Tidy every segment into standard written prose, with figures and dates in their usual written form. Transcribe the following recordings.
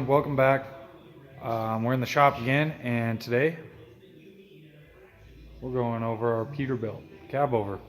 everyone, welcome back. We're in the shop again, and today we're going over our Peterbilt Cabover.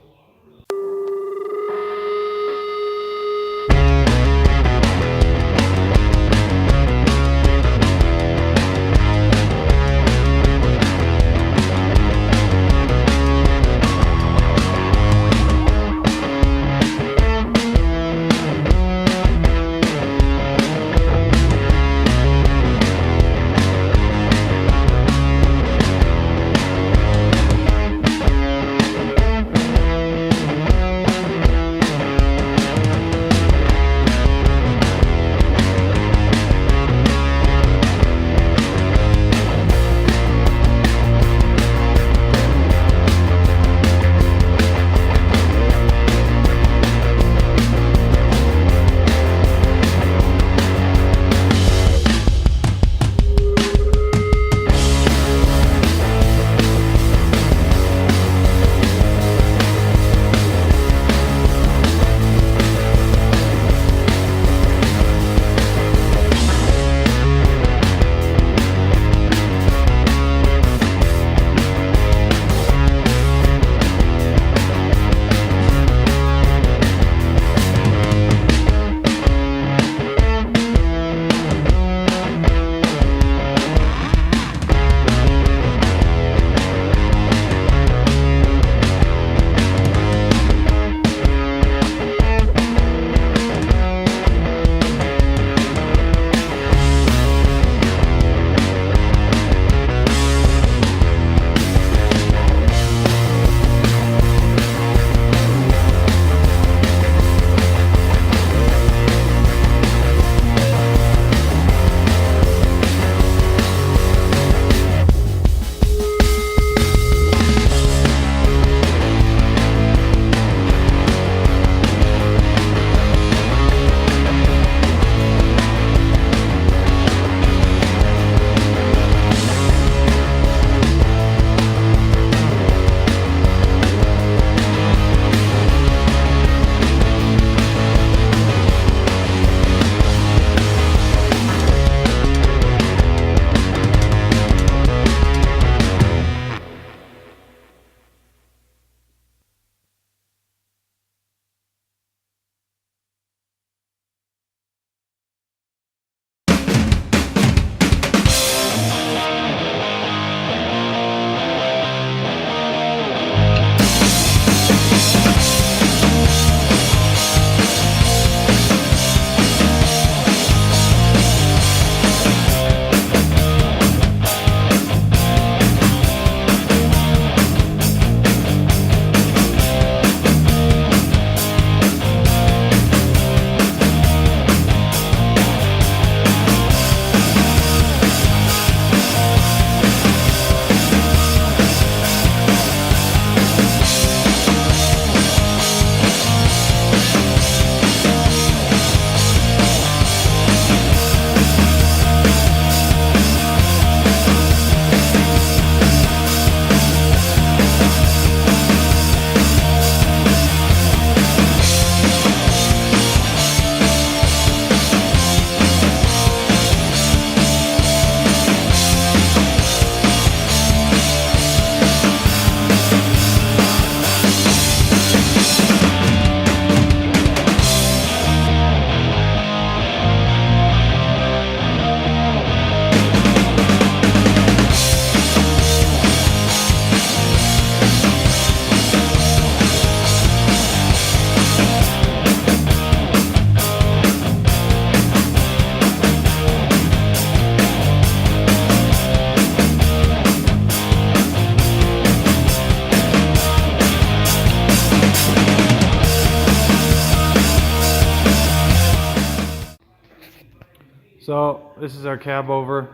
So this is our Cabover.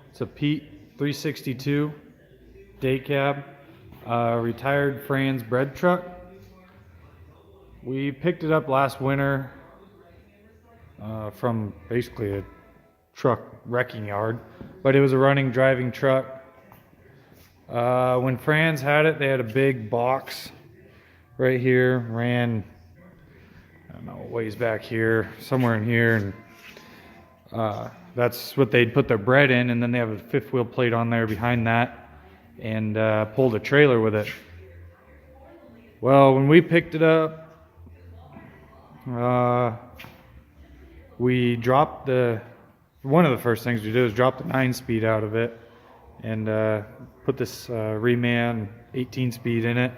It's a Pete 362 day cab, retired Franz bread truck. We picked it up last winter from basically a truck wrecking yard, but it was a running, driving truck. When Franz had it, they had a big box right here, ran, I don't know, ways back here, somewhere in here, and that's what they'd put their bread in, and then they have a fifth wheel plate on there behind that, and pulled a trailer with it. Well, when we picked it up, we dropped one of the first things we did was drop the 9-speed out of it and put this Reman 18-speed in it.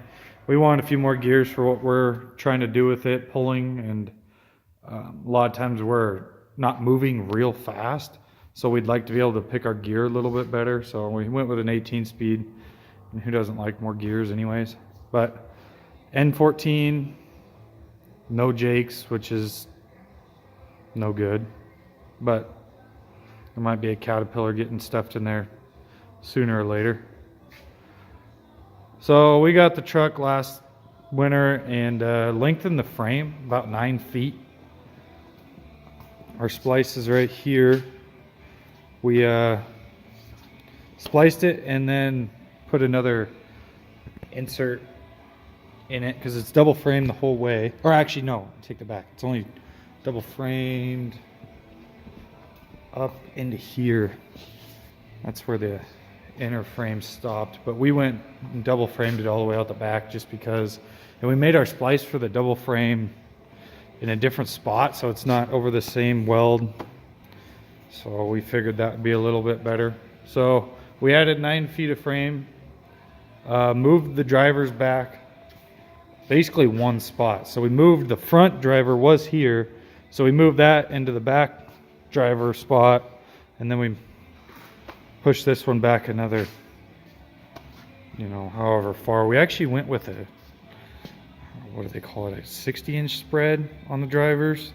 We wanted a few more gears for what we're trying to do with it, pulling, and a lot of times we're not moving real fast, so we'd like to be able to pick our gear a little bit better. So we went with an 18-speed, and who doesn't like more gears anyways? But N14, no jakes, which is no good, but there might be a Caterpillar getting stuffed in there sooner or later. So we got the truck last winter and lengthened the frame about 9 feet. Our splice is right here. We spliced it and then put another insert in it because it's double framed the whole way. Or actually, no, take that back. It's only double framed up into here. That's where the inner frame stopped, but we went and double framed it all the way out the back just because, and we made our splice for the double frame in a different spot so it's not over the same weld, so we figured that would be a little bit better. So we added 9 feet of frame, moved the drivers back basically one spot. So we moved, the front driver was here, so we moved that into the back driver spot, and then we push this one back another, however far. We actually went with a, what do they call it, a 60-inch spread on the drivers.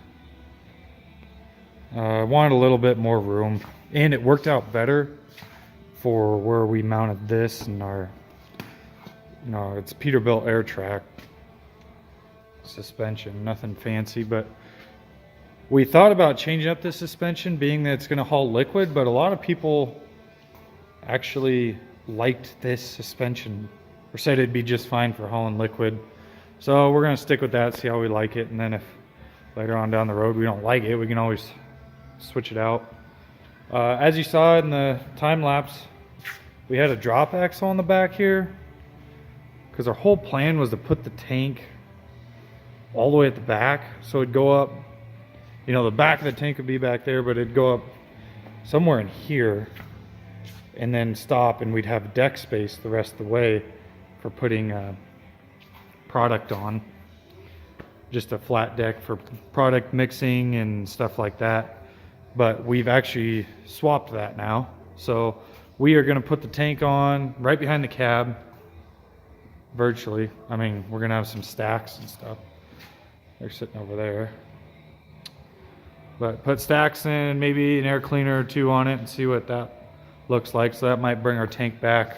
I wanted a little bit more room, and it worked out better for where we mounted this and our, it's Peterbilt air track suspension, nothing fancy, but we thought about changing up the suspension, being that it's going to haul liquid, but a lot of people actually liked this suspension or said it'd be just fine for hauling liquid. So we're going to stick with that, see how we like it, and then if later on down the road we don't like it, we can always switch it out. As you saw in the time lapse, we had a drop axle on the back here because our whole plan was to put the tank all the way at the back, so it'd go up, the back of the tank would be back there, but it'd go up somewhere in here and then stop, and we'd have deck space the rest of the way for putting product on. Just a flat deck for product mixing and stuff like that. But we've actually swapped that now. So we are going to put the tank on right behind the cab, virtually. I mean, we're going to have some stacks and stuff. They're sitting over there. But put stacks in, maybe an air cleaner or two on it, and see what that looks like. So that might bring our tank back,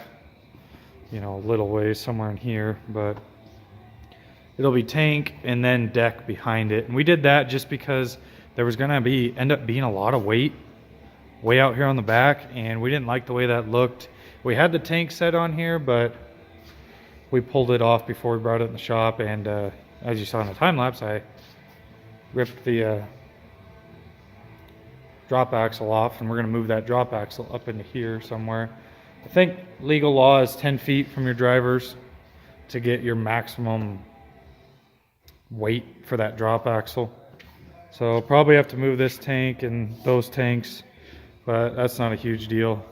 a little ways, somewhere in here, but it'll be tank and then deck behind it. And we did that just because there was going to end up being a lot of weight way out here on the back, and we didn't like the way that looked. We had the tank set on here, but we pulled it off before we brought it in the shop, and as you saw in the time lapse, I ripped the drop axle off, and we're going to move that drop axle up into here somewhere. I think legal law is 10 feet from your drivers to get your maximum weight for that drop axle. So probably have to move this tank and those tanks, but that's not a huge deal.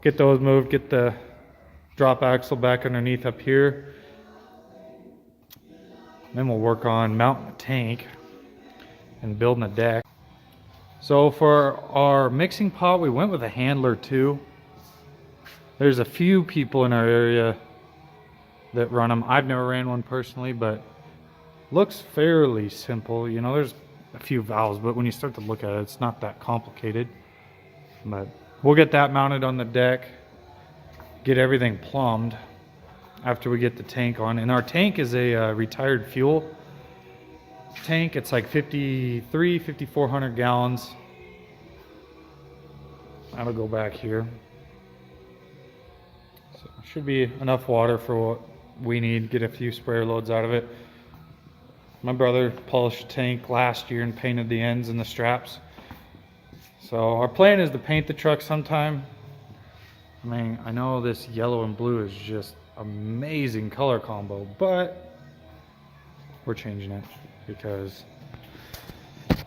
Get those moved, get the drop axle back underneath up here. Then we'll work on mounting the tank and building a deck. So for our mixing pot, we went with a handler too. There's a few people in our area that run them. I've never ran one personally, but looks fairly simple. There's a few valves, but when you start to look at it, it's not that complicated. But we'll get that mounted on the deck, get everything plumbed after we get the tank on. And our tank is a retired fuel tank. It's like 5,400 gallons. That'll go back here. So should be enough water for what we need. Get a few sprayer loads out of it. My brother polished the tank last year and painted the ends and the straps. So our plan is to paint the truck sometime. I mean, I know this yellow and blue is just amazing color combo, but we're changing it because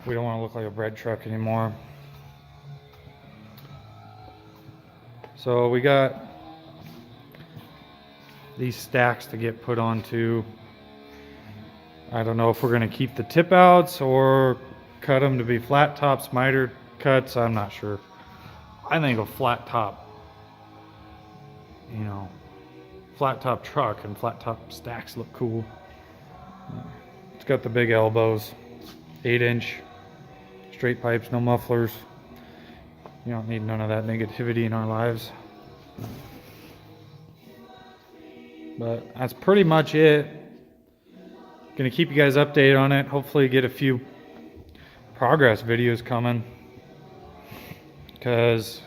we don't want to look like a bread truck anymore. So we got these stacks to get put onto. I don't know if we're going to keep the tip outs or cut them to be flat tops, miter cuts. I'm not sure. I think a flat top, you know, flat top truck and flat top stacks look cool. It's got the big elbows, 8-inch straight pipes, no mufflers. You don't need none of that negativity in our lives. But that's pretty much it. Gonna keep you guys updated on it. Hopefully get a few progress videos coming, because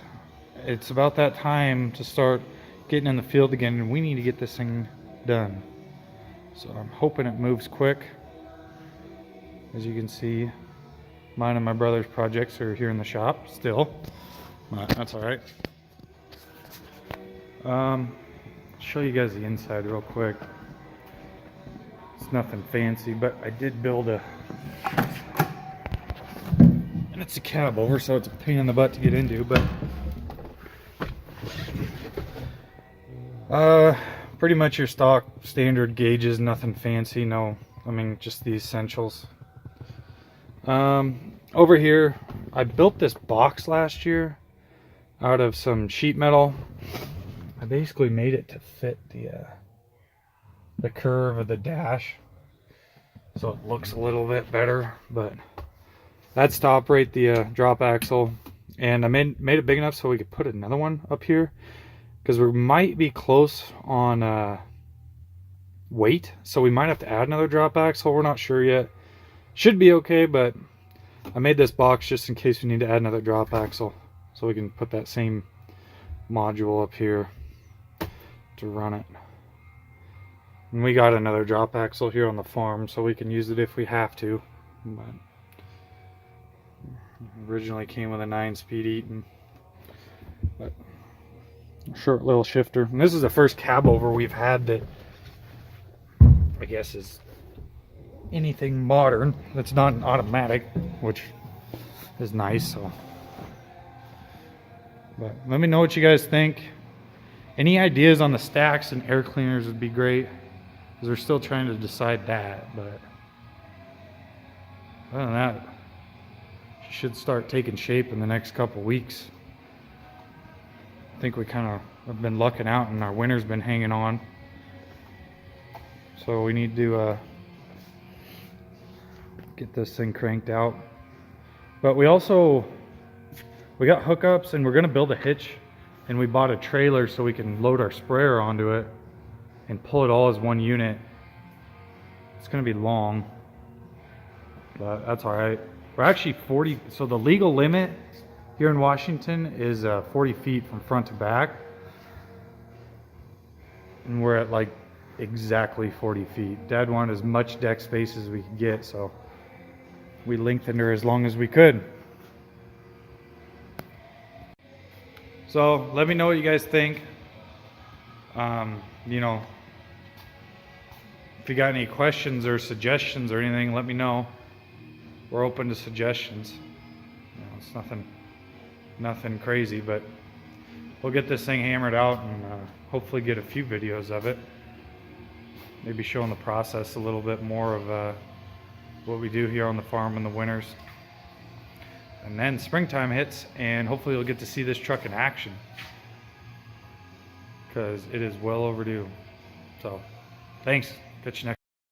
it's about that time to start getting in the field again, and we need to get this thing done. So I'm hoping it moves quick. As you can see, mine and my brother's projects are here in the shop still, but that's all right. Show you guys the inside real quick. It's nothing fancy, but I did build a, and it's a Cabover, so it's a pain in the butt to get into, but pretty much your stock standard gauges, nothing fancy. No, I mean just the essentials. Over here, I built this box last year out of some sheet metal. I basically made it to fit the curve of the dash, so it looks a little bit better. But that's to operate the drop axle, and I made it big enough so we could put another one up here, because we might be close on weight, so we might have to add another drop axle. We're not sure yet. Should be okay, but I made this box just in case we need to add another drop axle, so we can put that same module up here to run it. And we got another drop axle here on the farm, so we can use it if we have to. But originally came with a 9-speed Eaton, but short little shifter. And this is the first Cabover we've had that I guess is anything modern that's not an automatic, which is nice. So, but let me know what you guys think. Any ideas on the stacks and air cleaners would be great, because we're still trying to decide that. But other than that, it should start taking shape in the next couple weeks. I think we kind of have been lucking out, and our winter's been hanging on, so we need to get this thing cranked out. But we got hookups, and we're gonna build a hitch, and we bought a trailer so we can load our sprayer onto it and pull it all as one unit. It's gonna be long, but that's all right. We're actually 40, so the legal limit here in Washington is 40 feet from front to back, and we're at like exactly 40 feet. Dad wanted as much deck space as we could get, so we lengthened her as long as we could. So let me know what you guys think. You know, if you got any questions or suggestions or anything, let me know. We're open to suggestions. You know, it's nothing crazy, but we'll get this thing hammered out and hopefully get a few videos of it. Maybe showing the process a little bit more of what we do here on the farm in the winters. And then springtime hits, and hopefully you'll get to see this truck in action, because it is well overdue. So thanks. Catch you next time.